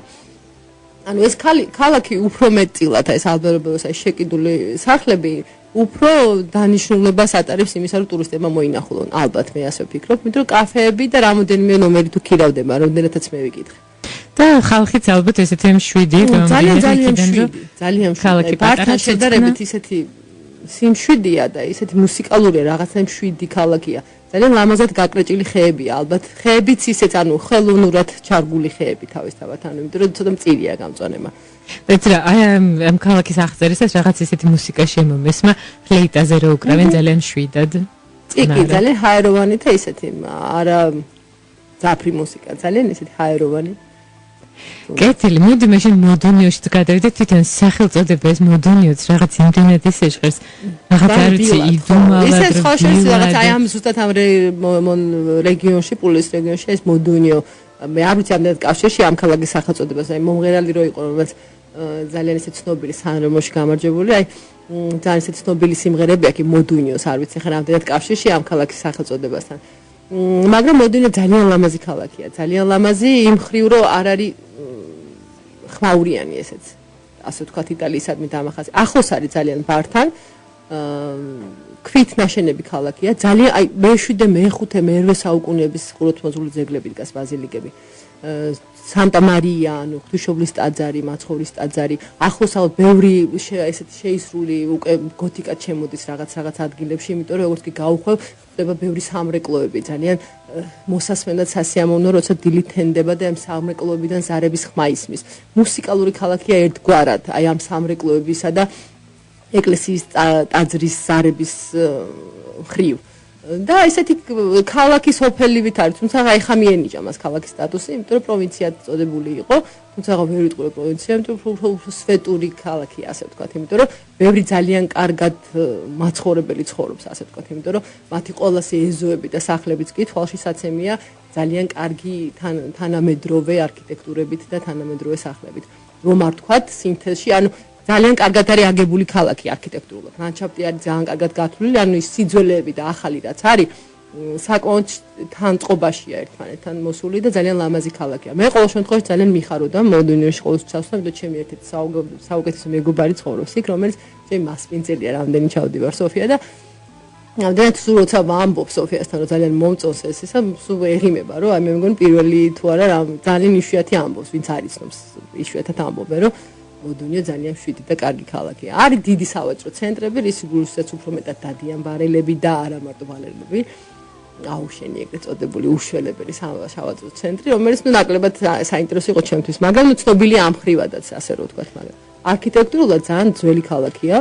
Speaker 4: ანუ ეს ქალაქი უფრო მეტწილად ეს ალბერობეროს აი შეკიდული სახლები უფრო დანიშნულებას ატარებს იმისა, რომ ტურისტებმა მოინახულონ. ალბათ მე ასე ვფიქრობ, იმიტომ რომ კაფეები და რამოდენიმე ნომერი თუ ქირავდება, რამდენადაც მე ვიკითხე.
Speaker 3: და ხალხიც ალბათ ესეთი მშვიდი,
Speaker 4: ძალიან მშვიდი. ბართან შედარებით ისეთი სიმშვიდია და ისეთი მუსიკალურია, რაღაცა მშვიდი ქალაქია. ძალიან ლამაზად გაკრეჭილი ხეებია, ალბათ ხეებიც ისეც, ანუ ხელოვნურად ჩარგული ხეები თავისთავად, ანუ იმიტომ რომ ცოტა მწირია გამწვანება.
Speaker 3: ეცრა, აი ამ ქალაქის აღწერისას რაღაც ისეთი მუსიკა შემომესმა, ფლეიტაზე რო უკრავენ ძალიან შვიდად.
Speaker 4: კი, ძალიან ჰაეროვანი და ისეთი, არა ძაფრი მუსიკა, ძალიან ისეთი ჰაეროვანი.
Speaker 3: კეთილი, მოდი მაშინ მოდუნიოში გადავიდეთ, თვითონ სახელწოდება ეს მოდუნიოც რაღაც იმდენად ისეჟღერს. რაღაც არ ვიცი, იდუმალად.
Speaker 4: ისე სხვა შორის რაღაც აი ამ ზუსტად ამ რეგიონში, პულის რეგიონში ეს მოდუნიო. მე არ ვიცი ამდენად კავშირში ამ ქალაქის სახელწოდებას, აი მომღერალი რო იყო, რომელიც ძალიან ისე ცნობილი სანრემოში გამარჯვებული, აი ძალიან ისე ცნობილი სიმღერები აქვს მოდუნიოს, არ ვიცი ხა რამდენად კავშირში ამ ქალაქის სახელწოდებასთან. მაგრამ მოდუნიო ძალიან ლამაზი ქალაქია, ძალიან ლამაზი იმ ხრივ რომ არ არის ხმაურიანი ესეც. ასე ვთქვათ იტალიისადმი დამახასი. ახლოს არის ძალიან ბართან. ქვით ნაშენები ქალაქია. ძალიან აი მე-7 და მე-5 მე-8 საუკუნეების ხუროთმოძრული ძეგლები დგას ბაზილიკები. სანტა მარია, ანუ ღვთისმშობლის ტაძარი, მაცხოვრის ტაძარი. ახლოს ალბათ ბევრი ესეთი შეისრული უკვე გოთიკად შემოდის რაღაც ადგილებში, იმიტომ რომ როგორც კი გაუხვევ, ხდება ბევრი სამრეკლოები, ძალიან მოსასმენად სასიამოვნო, როცა დილით თენდება და ამ სამრეკლოებიდან ზარების ხმა ისმის. მუსიკალური ქალაქია ერთგვარად, აი ამ სამრეკლოებისა და ეკლესიის ტაძრის ზარების ხრივ. და ესეთი ქალაქის სოფელივით არის, თუმცა აი ხა მიენიჭა მას ქალაქის სტატუსი, იმიტომ რომ პროვინციად წოდებული იყო, თუმცა ვერ ვიტყვი პროვინცია, იმიტომ რომ უფრო სვეტური ქალაქია, ასე ვთქვათ, იმიტომ რომ ბევრი ძალიან კარგად მაცხოვრებელი ცხოვრობს, ასე ვთქვათ, იმიტომ რომ მათი ყველასი ეზოები და სახლებიც კი თვალში საცემია ძალიან კარგი თანამედროვე არქიტექტურებით და თანამედროვე სახლებით. რომ არ ვთქვათ, სინთეზში, ანუ ძალიან კარგად არის აგებული ქალაქი არქიტექტურულად. ლანდშაფტი არის ძალიან კარგად გათვლილი, ანუ ის სიძველეები და ახალი რაც არის, საკმაოდ თანწყობაშია ერთმანეთთან მოსული და ძალიან ლამაზი ქალაქია. მე ყოველ შემთხვევაში ძალიან მიხაროდა მოდუნიოში ყოველთვის ჩავსვლა, იმიტომ ჩემი ერთ-ერთი საუკეთესო მეგობარი ცხოვრობს იქ, რომელიც ჩემი მასპინძელია, რამდენი ჩავდივარ სოფია და რამდენად სულ როცა ვამბობ სოფიასთან, რომ ძალიან მომწონს ეს ისა, სულ ეღიმება, რომ აი მე მგონი პირველი თუ არა ძალიან იშვიათი ამბობს, ვინც არ იცნობს, იშვიათად ამბობენ, რომ მოდუნიო ძალიან შვიდი და კარგი ქალაქია. არის დიდი სავაჭრო ცენტრები, რისაც უფრო მეტად დადიან ბარელები და არა მარტო ბარელები. აუშენი ეგრეთ წოდებული უშველებელი სავაჭრო ცენტრი, რომელიც ნაკლებად საინტერესო იყო ჩემთვის, მაგრამ ცნობილია ამ ხრივადაც, ასე რომ ვთქვათ, მაგრამ არქიტექტურულად ძალიან ძველი ქალაქია.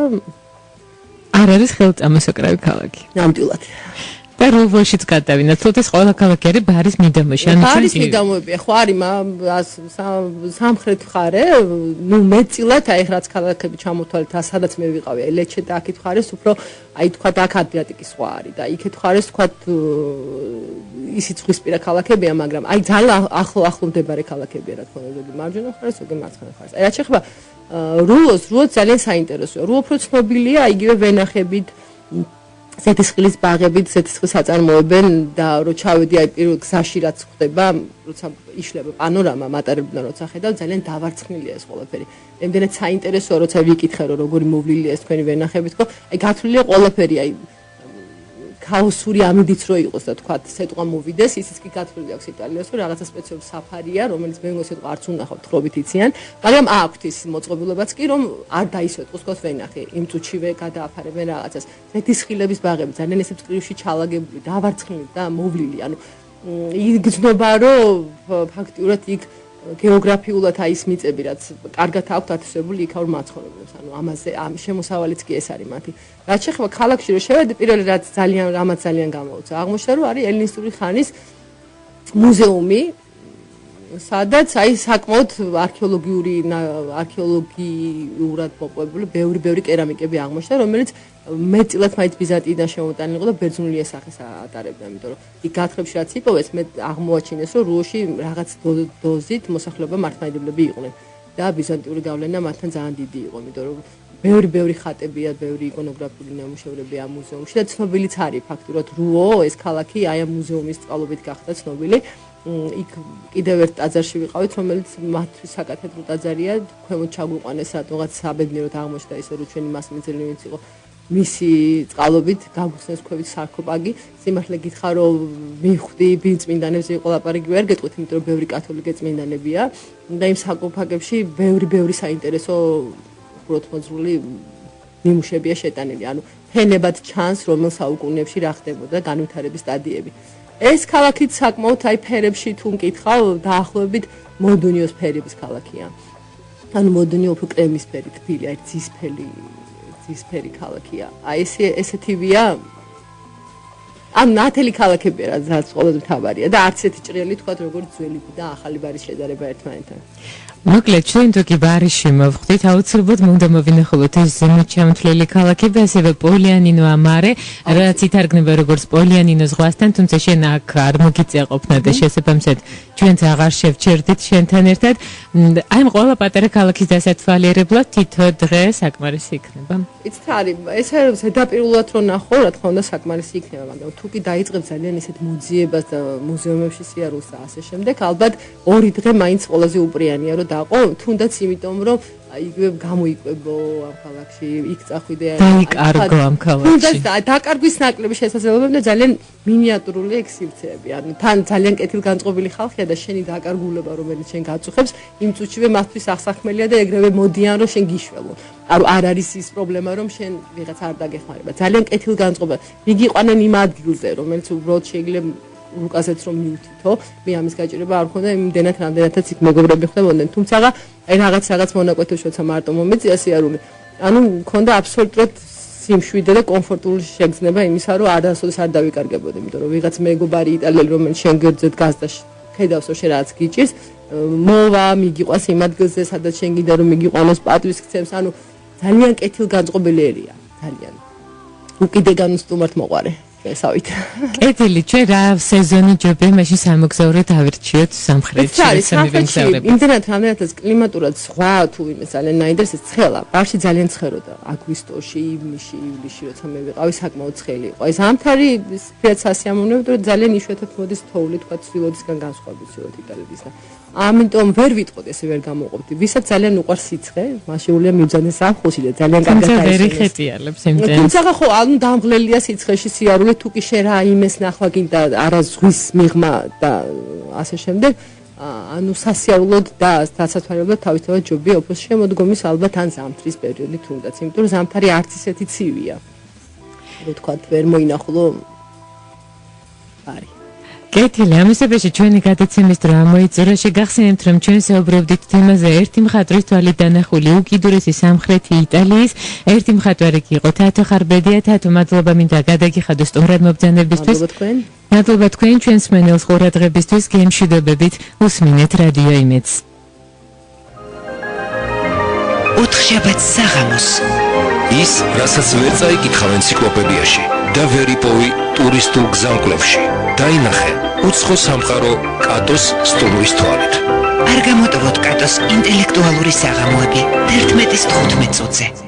Speaker 3: არ არის ხელწამოსაკრავი ქალაქი.
Speaker 4: ნამდვილად.
Speaker 3: და რუვოშიც გადავინათ. თუთის ყველა ქალაქი არის ბარის მიდამოში.
Speaker 4: ბარის მიდამოებია, ხო არის სამხრეთ მხარე, ნუ მეტწილად აი რაც ქალაქები ჩამოთვალეთ, სადაც მე ვიყავი, ელეჩე და აქეთ მხარეს უფრო აი თქვა აქ ადრიატიკის სხვა არის და იქეთ მხარეს თქვა ისიც ზღვისპირა ქალაქებია, მაგრამ აი ძალიან ახლო მდებარე ქალაქებია, რა თქმა უნდა, ზოგი მარჯვენა მხარეს, ზოგი მარცხენა მხარეს. აი რაც შეეხება რუოს ძალიან საინტერესოა. რუო უფრო ცნობილია იგივე ვენახებით, ზეთისხილის ბაღებით, ზეთისხილს აწარმოებენ და რო ჩავედი აი პირველ გზაში რაც ხდება, როცა იშლება პანორამა მატარებიდან როცა ხედავ, ძალიან დავარცხნილია ეს ყველაფერი. ემდენად საინტერესოა, როცა ვიკითხე რომ როგორი მოვლილია ეს თქვენი ვენახებით, ხო? აი გათვლილია ყველაფერი, აი ქაოსური ამიდიც რო იყოს და თქვა სიტყვა მოვიდეს, ისიც კი გათვლილი აქვს იტალიას, რომ რაღაცა სპეციალური საფარია, რომელიც მე სიტყვა არც უნახავთ, ხრობით იციან, მაგრამ აქვთ ის მოწყობილობაც კი, რომ არ დაისვეტყოს თქვა ვენახი, იმ წუთშივე გადააფარებენ რაღაცას. ზეთისხილების ბაღები ძალიან ესე წყლივში ჩალაგებული, დავარცხნილი და მოვლილი, ანუ იგრძნობა, რომ ფაქტიურად იქ გეოგრაფიულად აი ის მიწები, რაც კარგად აქვთ ათვისებული იქაურ მაცხოვრებლებს, ანუ ამაზე ამ შემოსავალიც კი ეს არის მათი. რაც შეეხება ქალაქში რომ შევედი, პირველი რაც რამაც ძალიან გამოვწა, აღმოჩნდა რომ არის ელინისტური ხანის მუზეუმი, სადაც აი საკმაოდ არქეოლოგიურად მოყვებული ბევრი კერამიკები აღმოჩნდა, რომელიც მეტწილად მაინც ბიზანტიიდან შემოტანილი იყო და ბერძნული სახეს ატარებდა, იმიტომ რომ იქ გათხრებში რაც იპოვეს, მე აღმოაჩინეს, რომ რუოში რაღაც დოზით მოსახლეობა მართლმადიდებლები იყვნენ და ბიზანტიური გავლენა მათთან ძალიან დიდი იყო, იმიტომ რომ ბევრი ხატებია, ბევრი იკონოგრაფიული ნამუშევრებია ამ მუზეუმში და ცნობილიც არის ფაქტურად რუო, ეს ქალაქი აი ამ მუზეუმის წყალობით გახდა ცნობილი. იქ კიდევ ერთ ტაძარში ვიყავით, რომელიც მათთვის საკათედრო ტაძარია, ქვემოთ ჩაგვიყვანეს რაღაც საბედნიეროდ აღმოჩნდა ისე, რომ ჩვენი მასმეძელი ვინც იყო მისი წყალობით გაგვხსნეს ქვევით სარკოფაგი. სიმართლე გითხრა, რომ მივხვდი ბიძწმინდანებზე იყო ლაპარაკი, ვერ გეტყვით, იმიტომ რომ ბევრი კათოლიკე წმინდანებია და იმ სარკოფაგებში ბევრი საინტერესო უბრალოდ ნიმუშებია შეტანილი. ანუ ფენებად ჩანს, რომელ საუკუნეებში რა ხდებოდა განვითარების სტადიები. ეს ქალაქიც საკმაოდ აი ფერებში თუ მკითხავ, დაახლოებით მოდუნიოს ფერების ქალაქია. ანუ მოდუნიო უფრო კრემისფერი, თბილი, აი ძისფერი ქალაქია. აი ესეთივია. ამ ნათელი ქალაქებია, რაც ყველაზე მთავარია და არც ერთი ჭრელი თქვა როგორც ძველი და ახალი ბარის შედარება ერთმანეთთან.
Speaker 3: მოკლედ, ჩვენ თუ კი ბარიში მოვხვდით, აუცილებლად უნდა მოვინახულოთ ეს ზემოთ ჩამოთვლილი ქალაქები, ასევე პოლიანინო ამარე, რაც ითარგმნება როგორც პოლიანინო ზღვასთან, თუმცა შენ აქ არ მოგიწია ყოფნა და შესაბამისად ჩვენც აღარ შევჩერდით შენთან ერთად. აი ამ ყველა პატარა ქალაქის დასათვალიერებლად თითო დღე საკმარისი იქნება.
Speaker 4: იცით არის, ესე ზედაპირულად რო ნახო, რა თქმა უნდა საკმარისი იქნება, მაგრამ თუ კი დაიწყებ ძალიან ისეთ მოძიებას და მუზეუმებში სიარულს და ასე შემდეგ, ალბათ 2 დღე მაინც ყველაზე უპრიანია რომ დაყო, თუნდაც იმიტომ რომ იგივე გამოიკვებო ამ ქალაქში, იქ წახვიდე
Speaker 3: დაიკარგო ამ ქალაქში.
Speaker 4: თუნდაც დაკარგვის ნაკლები შესაძლებელია და ძალიან მინიატურული ექსკურსიები. ანუ თან ძალიან კეთილგანწყობილი ხალხია და შენი დაკარგულება, რომელიც შენ გაწუხებს, იმ წუთშივე მათთვის აღსაქმელია და ეგრევე მოდიან რომ შენ გიშველო. ანუ არ არის ის პრობლემა რომ შენ ვიღაც არ დაგეხმარება. ძალიან კეთილგანწყობა. მიგიყვანენ იმ ადგილზე, რომელიც უბრალოდ შეიძლება უკაზეც რომ მივთითო, მე ამის გაჭირება არ მქონდა იმდენად რამდენადაც იქ მეგობრები ხდებოდნენ, თუმცა აი რაღაც მონაკვეთებში როცა მარტო მომეწია სიარული, ანუ მქონდა აბსოლუტურად სიმშვიდე და კომფორტული შეგრძნება იმისა, რომ არასოდეს არ დავიკარგებოდი, იმიტომ რომ ვიღაც მეგობარი იტალიელი რომელიც შენ გერძოდ გას და ხედავს რომ შენ რაღაც გიჭირს, მოვა, მიგიყვას იმ ადგილზე, სადაც შენ გინდა რომ მიგიყვანოს პატვის ქცევს, ანუ ძალიან კეთილგანწყობილი ერია, ძალიან. უკიდეგან სტუმართ მოყარე. ესავით.
Speaker 3: კეთილი, ჩვენ რა სეზონი ჯობია, მაშინ სამოგზაურო დავირჩიოთ სამხრეთში.
Speaker 4: რამდენადაც კლიმატურად სხვა თუ ვინმე ძალიან ნაინტერესებს ცხელა. ბარში ძალიან ცხელოდა აგვისტოში, ივლისში, როცა მე ვიყავი, საკმაოდ ცხელი იყო. აი ზამთარი ფერც ასიამოვნებდა, რომ ძალიან იშვიათად მოდის თოვლი, თქვა ცდილოდისგან განსხვავებით იტალიისგან. ამიტომ ვერ ვიტყოდ, ესე ვერ გამოყოფდი. ვისაც ძალიან უყვარს სიცხე, მაშეულია მიბრძანდეს ახალში და ძალიან კარგად
Speaker 3: აისმენს. ვერ იხეტიალებს იმდენ.
Speaker 4: თუმცა ხო, ანუ დამღლელია სიცხეში სიარული თუ კი შენ რა იმეს ნახვა გინდა არა ზღვის მიღმა და ასე შემდეგ, ანუ სასიარულოდ და დასათვალიერებლად თავისთავად ჯობია უფრო შემოდგომის ალბათ ან ზამთრის პერიოდი თუნდაც, იმიტომ რომ ზამთარი არც ისეთი ცივია. რო თქვა ვერ მოინახულო არის.
Speaker 3: კეთილი, ამისობაში ჩვენი გადაცემის დრო ამოიწურა. შეგახსენებთ, რომ ჩვენ საუბრობდით თემაზე ერთი მხატვრის თვალით დანახული უკიდურესი სამხრეთი იტალიის. ერთი მხატვარი კი იყო თათო ხარბედია. თათო, მადლობა მინდა გადაგიხადო სტუმრად მობრძანებისთვის. მადლობა თქვენ ჩვენს მსმენელს ყურადღებისთვის. გემშვიდობებით უსმინეთ რადიო იმედს.
Speaker 1: ოთხშაბათს საღამოს
Speaker 2: ის, რასაც ვერ წაიკითხავ ენციკლოპედიაში და ვერ იპოვი ტურისტულ გზამკვლევში. დაინახე უცხო სამყარო კატოს სტუმრის თვალით.
Speaker 1: არ გამოტოვოთ კატოს ინტელექტუალური საღამოები 11-15 წუთზე.